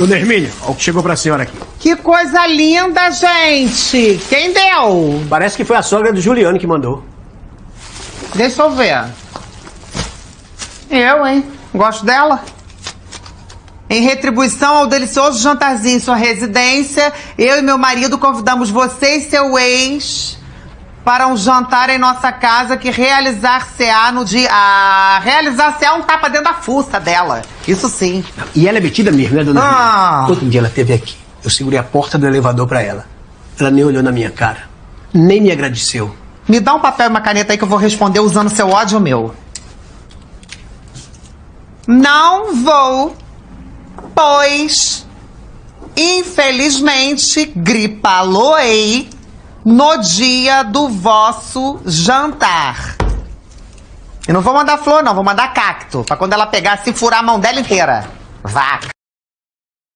Dona Hermínia, olha o que chegou pra senhora aqui. Que coisa linda, gente! Quem deu? Parece que foi a sogra do Juliano que mandou. Deixa eu ver. Eu, hein? Gosto dela. Em retribuição ao delicioso jantarzinho em sua residência, eu e meu marido convidamos você e seu ex para um jantar em nossa casa que realizar-se-á no dia... realizar-se-á um tapa dentro da fuça dela. Isso sim. E ela é metida mesmo, né, dona Ah. Hermínia? Outro dia ela esteve aqui. Eu segurei a porta do elevador pra ela. Ela nem olhou na minha cara. Nem me agradeceu. Me dá um papel e uma caneta aí que eu vou responder usando seu ódio ou meu. Não vou, pois, infelizmente, gripaloei no dia do vosso jantar. E não vou mandar flor, não. Vou mandar cacto. Pra quando ela pegar, se furar a mão dela inteira. Vaca.